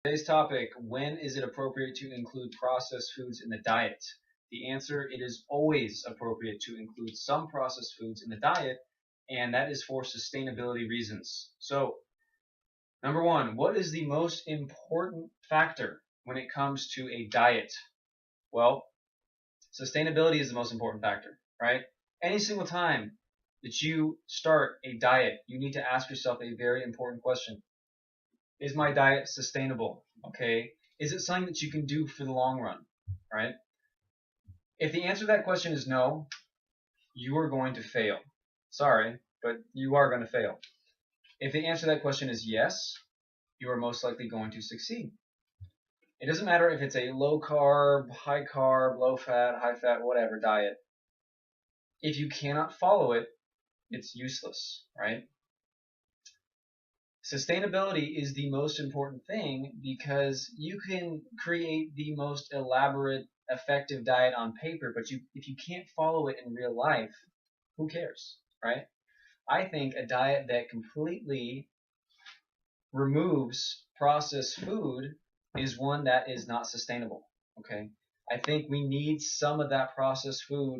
Today's topic, when is it appropriate to include processed foods in the diet? The answer, it is always appropriate to include some processed foods in the diet, and that is for sustainability reasons. So, number one, what is the most important factor when it comes to a diet? Well, sustainability is the most important factor, right? Any single time that you start a diet, you need to ask yourself a very important question. Is my diet sustainable? Okay. Is it something that you can do for the long run? Right? If the answer to that question is no, you are going to fail. Sorry, but you are going to fail. If the answer to that question is yes, you are most likely going to succeed. It doesn't matter if it's a low carb, high carb, low fat, high fat, whatever diet. If you cannot follow it, it's useless, right? Sustainability is the most important thing because you can create the most elaborate, effective diet on paper, but if you can't follow it in real life, who cares, right? I think a diet that completely removes processed food is one that is not sustainable, okay? I think we need some of that processed food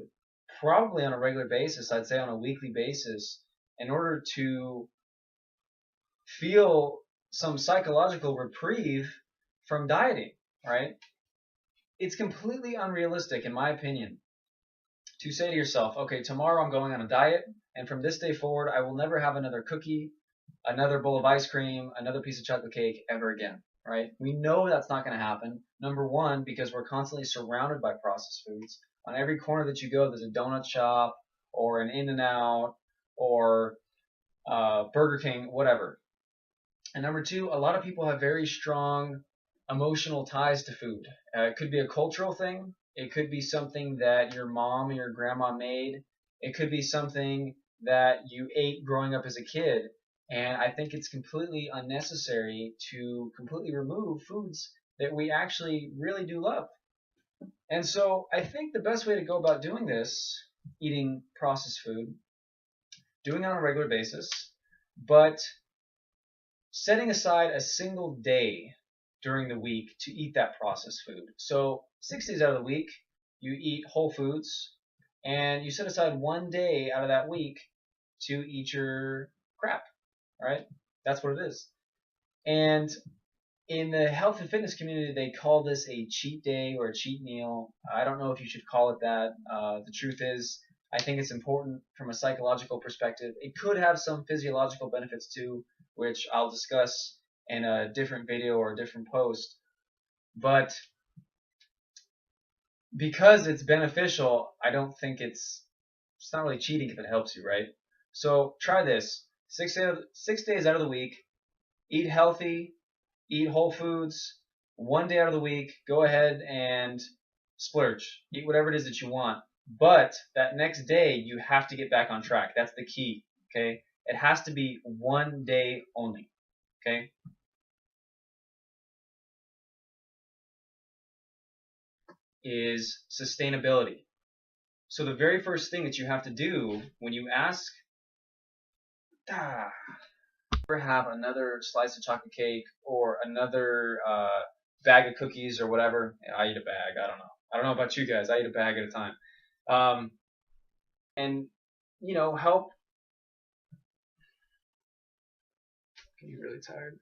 probably on a regular basis, I'd say on a weekly basis, in order to feel some psychological reprieve from dieting, right? It's completely unrealistic, in my opinion, to say to yourself, okay, tomorrow I'm going on a diet, and from this day forward, I will never have another cookie, another bowl of ice cream, another piece of chocolate cake ever again, right? We know that's not going to happen. Number one, because we're constantly surrounded by processed foods. On every corner that you go, there's a donut shop, or an In-N-Out, or Burger King, whatever. And number two, a lot of people have very strong emotional ties to food. It could be a cultural thing. It could be something that your mom or your grandma made. It could be something that you ate growing up as a kid. And I think it's completely unnecessary to completely remove foods that we actually really do love. And so I think the best way to go about doing this, eating processed food, doing it on a regular basis, but setting aside a single day during the week to eat that processed food. So 6 days out of the week, you eat whole foods, and you set aside one day out of that week to eat your crap, right? That's what it is. And in the health and fitness community, they call this a cheat day or a cheat meal. I don't know if you should call it that. The truth is, I think it's important from a psychological perspective. It could have some physiological benefits too, which I'll discuss in a different video or a different post. But because it's beneficial, I don't think it's not really cheating if it helps you, right? So try this. 6 days out of the week, eat healthy, eat whole foods. One day out of the week, go ahead and splurge. Eat whatever it is that you want. But that next day, you have to get back on track. That's the key, okay? It has to be one day only, okay? Is sustainability. So the very first thing that you have to do when you ask, ever have another slice of chocolate cake or another bag of cookies or whatever? I eat a bag. I don't know. I don't know about you guys. I eat a bag at a time. And help. Getting really tired.